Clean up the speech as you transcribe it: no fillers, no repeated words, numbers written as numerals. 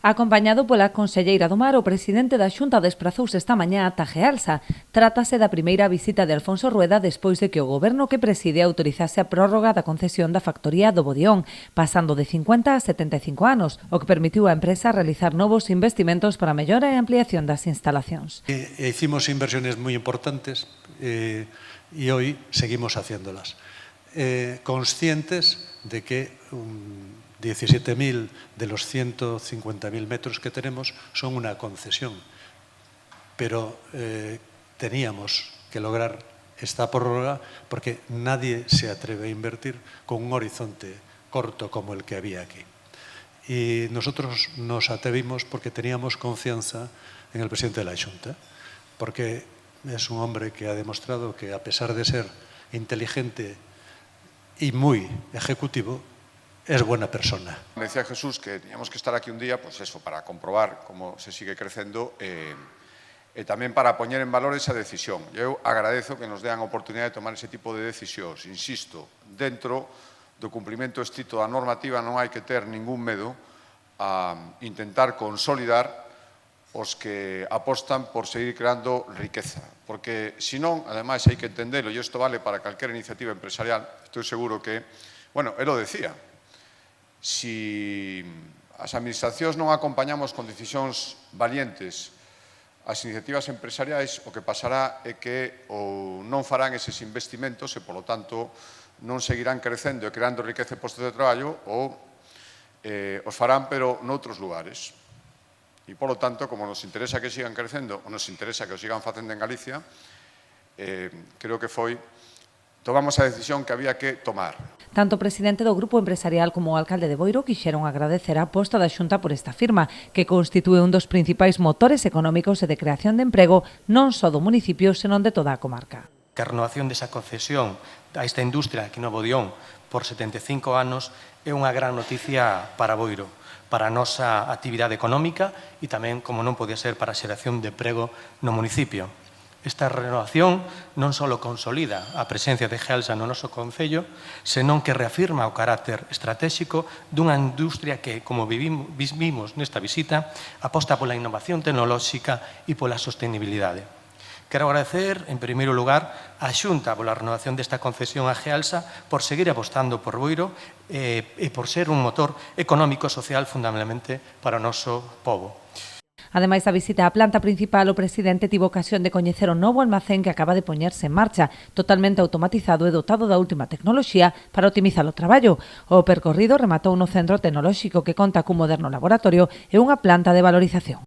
Acompañado pola conselleira do Mar, o presidente da Xunta desprazouse esta mañá ata Gealsa. Trátase da primeira visita de Alfonso Rueda despois de que o goberno que preside autorizase a prórroga da concesión da factoría do Bodión, pasando de 50 a 75 anos, o que permitiu á empresa realizar novos investimentos para a mellora e ampliación das instalacións. Hicimos inversiones moi importantes e hoy seguimos haciéndolas. Conscientes de que 17.000 de los 150.000 metros que tenemos son una concesión, pero teníamos que lograr esta prórroga porque nadie se atreve a invertir con un horizonte corto como el que había aquí. Y nosotros nos atrevimos porque teníamos confianza en el presidente de la Xunta, porque es un hombre que ha demostrado que, a pesar de ser inteligente y muy ejecutivo, es buena persona. Me decía Jesús que teníamos que estar aquí un día, pues eso, para comprobar cómo se sigue crecendo e tamén para poñer en valor esa decisión. Eu agradezo que nos dean a oportunidade de tomar ese tipo de decisións. Insisto, dentro do cumprimento estrito da normativa non hai que ter ningún medo a intentar consolidar os que apostan por seguir creando riqueza. Porque, senón, ademais, hai que entendelo, e isto vale para calquera iniciativa empresarial, estou seguro que, bueno, él lo decía, si as administracións non acompañamos con decisións valientes as iniciativas empresariais, o que pasará é que ou non farán eses investimentos e, polo tanto, non seguirán crecendo e creando riqueza e postos de traballo ou os farán, pero noutros lugares. E, polo tanto, como nos interesa que sigan crecendo ou nos interesa que o sigan facendo en Galicia, creo que tomamos a decisión que había que tomar. Tanto o presidente do grupo empresarial como o alcalde de Boiro quixeron agradecer a aposta da Xunta por esta firma, que constitúe un dos principais motores económicos e de creación de emprego non só do municipio, senón de toda a comarca. Que a renovación desa concesión a esta industria aquí no Bodión por 75 anos é unha gran noticia para Boiro, para a nosa actividade económica e tamén, como non podía ser, para a xeración de emprego no municipio. Esta renovación non só consolida a presencia de Gealsa no noso concello, senón que reafirma o carácter estratégico dunha industria que, como vimos nesta visita, aposta pola innovación tecnolóxica e pola sostenibilidade. Quero agradecer, en primeiro lugar, á Xunta pola renovación desta concesión a Gealsa por seguir apostando por Boiro e por ser un motor económico e social fundamentalmente para o noso pobo. Ademais da visita á planta principal, o presidente tivo ocasión de coñecer o novo almacén que acaba de poñerse en marcha, totalmente automatizado e dotado da última tecnoloxía para optimizar o traballo. O percorrido rematou no centro tecnolóxico que conta cun moderno laboratorio e unha planta de valorización.